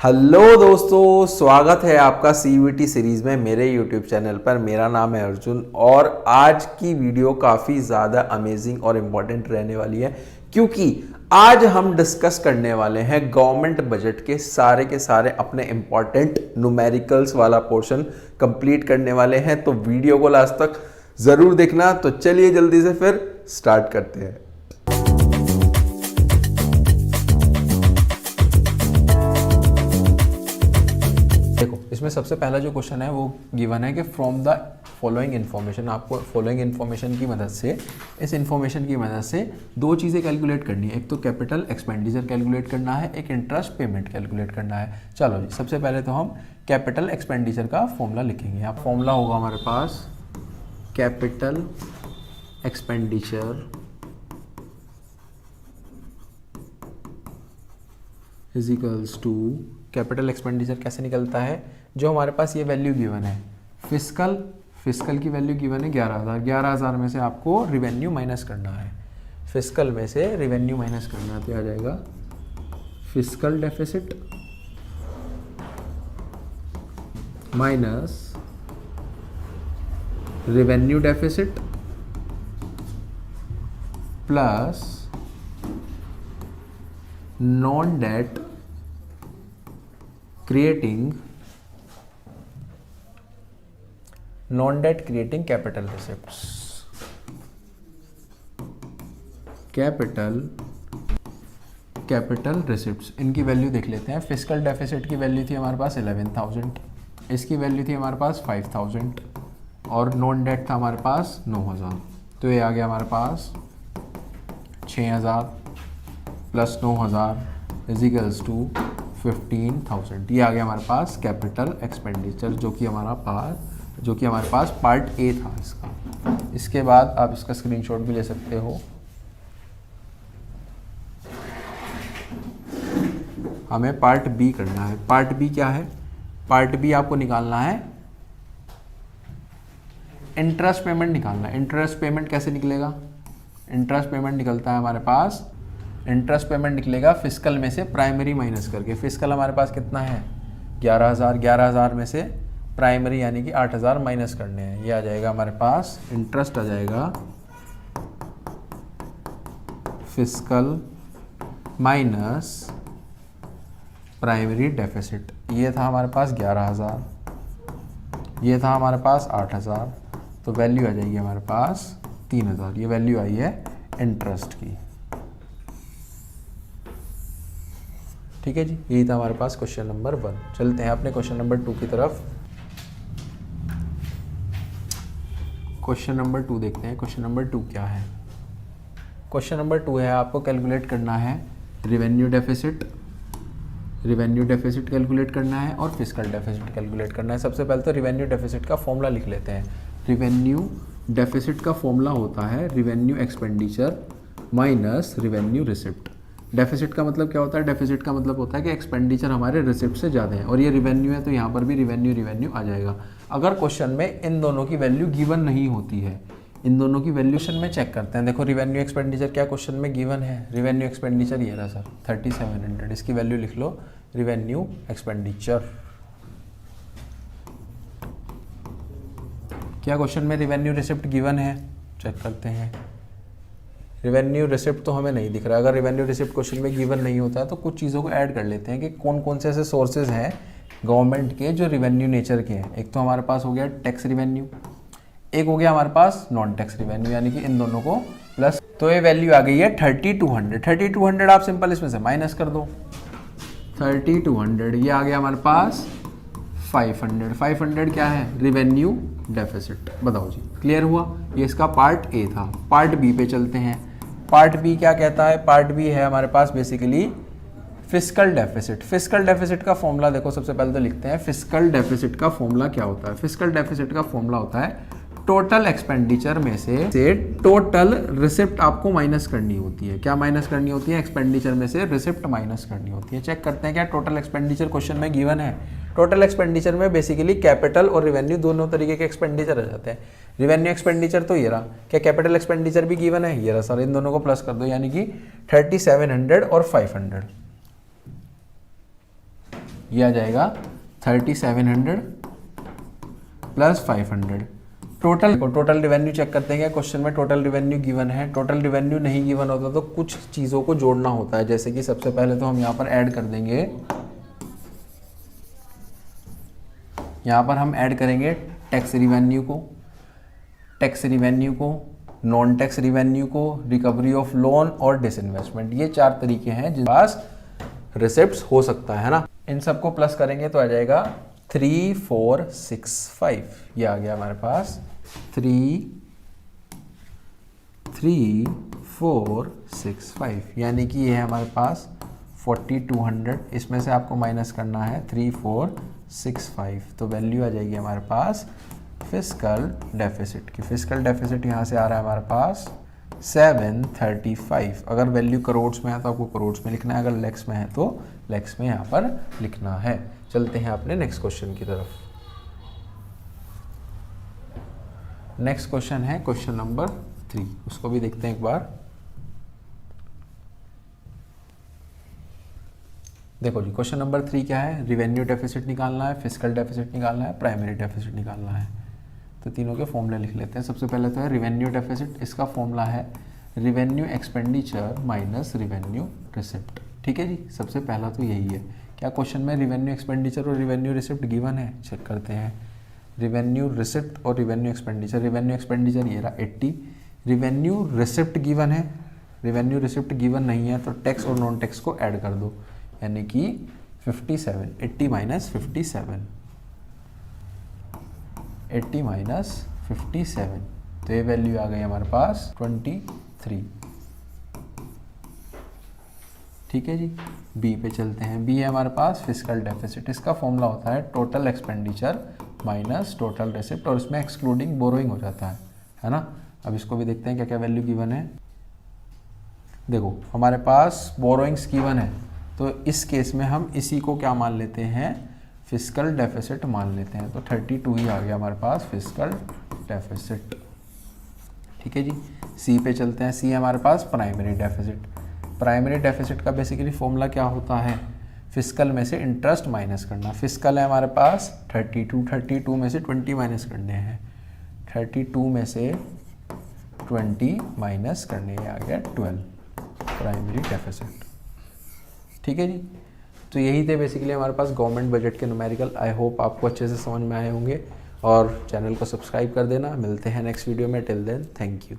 Hello दोस्तों, स्वागत है आपका सीयूईटी सीरीज में मेरे यूट्यूब चैनल पर। मेरा नाम है अर्जुन और आज की वीडियो काफ़ी ज़्यादा अमेजिंग और इम्पॉर्टेंट रहने वाली है क्योंकि आज हम डिस्कस करने वाले हैं गवर्नमेंट बजट के सारे अपने इम्पॉर्टेंट न्यूमेरिकल्स वाला पोर्शन कंप्लीट करने वाले हैं। तो वीडियो को लास्ट तक ज़रूर देखना। तो चलिए जल्दी से फिर स्टार्ट करते हैं। देखो, इसमें सबसे पहला जो क्वेश्चन है वो गिवन है कि फ्रॉम द फॉलोइंग इन्फॉर्मेशन, आपको फॉलोइंग इन्फॉर्मेशन की मदद से, इस इन्फॉर्मेशन की मदद से दो चीज़ें कैलकुलेट करनी है। एक तो कैपिटल एक्सपेंडिचर कैलकुलेट करना है, एक इंटरेस्ट पेमेंट कैलकुलेट करना है। चलो जी, सबसे पहले तो हम कैपिटल एक्सपेंडिचर का फॉर्मूला लिखेंगे। आप फॉर्मूला होगा हमारे पास capital expenditure is equals to, capital expenditure कैसे निकलता है, जो हमारे पास ये वैल्यू गिवन है, फिस्कल की वैल्यू गिवन है 11,000 में से आपको रिवेन्यू माइनस करना है। फिस्कल में से रिवेन्यू माइनस करना है तो आ जाएगा fiscal deficit minus revenue deficit plus non debt creating capital receipts. Capital receipts, इनकी वैल्यू देख लेते हैं। फिस्कल डेफिसिट की वैल्यू थी हमारे पास 11,000, इसकी वैल्यू थी हमारे पास 5,000 और नॉन डेट था हमारे पास 9,000। तो ये आ गया हमारे पास 6,000 प्लस 9,000 इज इक्वल्स टू 15,000। ये आ गया हमारे पास कैपिटल एक्सपेंडिचर, जो कि हमारे पास पार्ट ए था इसका। इसके बाद आप इसका स्क्रीनशॉट भी ले सकते हो। हमें पार्ट बी करना है। पार्ट बी क्या है? पार्ट बी आपको निकालना है इंटरेस्ट पेमेंट निकालना है। इंटरेस्ट पेमेंट कैसे निकलेगा? इंटरेस्ट पेमेंट निकलता है हमारे पास, इंटरेस्ट पेमेंट निकलेगा फिस्कल में से प्राइमरी माइनस करके। फिस्कल हमारे पास कितना है? 11,000 में से प्राइमरी यानी कि 8,000 माइनस करने हैं। ये आ जाएगा हमारे पास, इंटरेस्ट आ जाएगा फिस्कल माइनस प्राइमरी डेफिसिट। ये था हमारे पास 11,000, ये था हमारे पास 8,000, तो वैल्यू आ जाएगी हमारे पास 3,000। ये वैल्यू आई है इंटरेस्ट की। ठीक है जी, यही था हमारे पास क्वेश्चन नंबर 1। चलते हैं अपने क्वेश्चन नंबर 2 की तरफ। क्वेश्चन नंबर 2 देखते हैं। क्वेश्चन नंबर 2 क्या है? क्वेश्चन नंबर 2 है, आपको कैलकुलेट करना है रिवेन्यू डेफिसिट कैलकुलेट करना है और फिस्कल डेफिसिट कैलकुलेट करना है। सबसे पहले तो रिवेन्यू डेफिसिट का फॉर्मूला लिख लेते हैं। रिवेन्यू डेफिसिट का फॉर्मूला होता है revenue expenditure minus revenue receipt. Deficit का मतलब क्या होता है? डेफिसिट का मतलब होता है कि एक्सपेंडिचर हमारे रिसिप्ट से ज़्यादा है, और ये रिवेन्यू है तो यहाँ पर भी रिवेन्यू आ जाएगा। अगर क्वेश्चन में इन दोनों की वैल्यू गिवन नहीं होती है, इन दोनों की वैल्यूशन में चेक करते हैं। देखो, रिवेन्यू एक्सपेंडिचर क्या क्वेश्चन में गिवन है? रिवेन्यू एक्सपेंडिचर ये रहा सर 3,700, इसकी वैल्यू लिख लो रिवेन्यू एक्सपेंडिचर। क्या क्वेश्चन में रिवेन्यू रिसिप्ट गिवन है? चेक करते हैं। रिवेन्यू रिसिप्ट तो हमें नहीं दिख रहा। अगर रिवेन्यू रिसिप्ट क्वेश्चन में गिवन नहीं होता है तो कुछ चीज़ों को ऐड कर लेते हैं कि कौन कौन से ऐसे सोर्सेज हैं गवर्नमेंट के जो रिवेन्यू नेचर के हैं। एक तो हमारे पास हो गया टैक्स रिवेन्यू, एक हो गया हमारे पास नॉन टैक्स रिवेन्यू, यानी कि इन दोनों को प्लस। तो ये वैल्यू आ गई है 3,200। 3,200 आप सिंपल इसमें से माइनस कर दो। 3,200 ये आ गया हमारे पास 500। 500 क्या है? Revenue deficit. बताओ जी, क्लियर हुआ? ये इसका पार्ट ए था। पार्ट बी पे चलते हैं। पार्ट बी क्या कहता है? पार्ट बी है हमारे पास basically fiscal deficit. Fiscal deficit का फॉर्मूला देखो, सबसे पहले तो लिखते हैं फिस्कल डेफिसिट का फॉर्मूला क्या होता है। फिस्कल डेफिसिट का फॉर्मूला होता है टोटल एक्सपेंडिचर में से टोटल रिसिप्ट आपको माइनस करनी होती है। क्या माइनस करनी होती है? एक्सपेंडिचर में से रिसिप्ट माइनस करनी होती है। चेक करते हैं क्या टोटल एक्सपेंडिचर क्वेश्चन में गिवन है। टोटल एक्सपेंडिचर में बेसिकली कैपिटल और रिवेन्यू दोनों तरीके के एक्सपेंडिचर आ जाते हैं। रिवेन्यू एक्सपेंडिचर तो ये रहा, क्या कैपिटल एक्सपेंडिचर भी गिवन है? ये रहा सर, इन दोनों को प्लस कर दो, यानी कि 3,700 और 500। ये आ जाएगा 3700 प्लस 500। टोटल रिवेन्यू चेक करते हैं। क्वेश्चन में टोटल रिवेन्यू गिवन है। टोटल रिवेन्यू नहीं गिवन होता तो कुछ चीज़ों को जोड़ना होता है, जैसे कि सबसे पहले तो हम यहाँ पर ऐड कर देंगे, यहाँ पर हम ऐड करेंगे टैक्स रिवेन्यू को, नॉन टैक्स रिवेन्यू को, रिकवरी ऑफ लोन और डिसइन्वेस्टमेंट। ये 4 तरीके हैं जिनके पास रिसिप्ट्स हो सकता है ना। इन सबको प्लस करेंगे तो आ जाएगा 3465। ये आ गया हमारे पास 3465, यानी कि ये है हमारे पास 4200। इसमें से आपको माइनस करना है 3465, तो वैल्यू आ जाएगी हमारे पास फिस्कल डेफिसिट की। फिस्कल डेफिसिट यहाँ से आ रहा है हमारे पास 735। अगर वैल्यू करोड़ में है तो आपको करोड़ में लिखना है, अगर लैक्स में है तो लैक्स में यहाँ पर लिखना है। चलते हैं अपने नेक्स्ट क्वेश्चन की तरफ। नेक्स्ट क्वेश्चन है क्वेश्चन नंबर 3, उसको भी देखते हैं एक बार। देखो जी, क्वेश्चन नंबर 3 क्या है? रिवेन्यू डेफिसिट निकालना है, फिस्कल डेफिसिट निकालना है, प्राइमरी डेफिसिट निकालना है। तो तीनों के फॉर्मूले लिख लेते हैं। सबसे पहले तो है रिवेन्यू डेफिसिट। इसका फॉर्मूला है revenue expenditure minus revenue receipt. ठीक है जी, सबसे पहला तो यही है। क्या क्वेश्चन में रिवेन्यू एक्सपेंडिचर और रिवेन्यू रिसिप्ट गिवन है? चेक करते हैं। रिवेन्यू रिसिप्ट और रिवेन्यू एक्सपेंडिचर। रिवेन्यू एक्सपेंडिचर ये रहा 80, रिवेन्यू रिसिप्ट गिवन है। रिवेन्यू रिसिप्ट गिवन नहीं है तो टैक्स और नॉन टैक्स को ऐड कर दो, यानी कि 57, 80 माइनस 57, 80 माइनस 57, तो ये वैल्यू आ गई हमारे पास 23। ठीक है जी, बी पे चलते हैं। बी है हमारे पास फिस्कल डेफिसिट। इसका फॉर्मूला होता है total expenditure minus total receipt, और इसमें एक्सक्लूडिंग बोरोइंग हो जाता है ना। अब इसको भी देखते हैं क्या क्या वैल्यू गिवन है। देखो हमारे पास बोरोइंग्स गिवन है, तो इस केस में हम इसी को क्या मान लेते हैं? फिस्कल डेफिसिट मान लेते हैं। तो 32 ही आ गया हमारे पास फिस्कल डेफिसिट। ठीक है जी, सी पे चलते हैं। सी हमारे पास प्राइमरी डेफिसिट। प्राइमरी डेफिसिट का बेसिकली फॉर्मूला क्या होता है? फिस्कल में से इंटरेस्ट माइनस करना। फिस्कल है हमारे पास 32 में से 20 माइनस करने हैं, 32 में से 20 माइनस करने, आ गया 12 प्राइमरी डेफिसिट। ठीक है जी, तो यही थे बेसिकली हमारे पास गवर्नमेंट बजट के न्यूमेरिकल। आई होप आपको अच्छे से समझ में आए होंगे, और चैनल को सब्सक्राइब कर देना। मिलते हैं नेक्स्ट वीडियो में। Till then, thank you.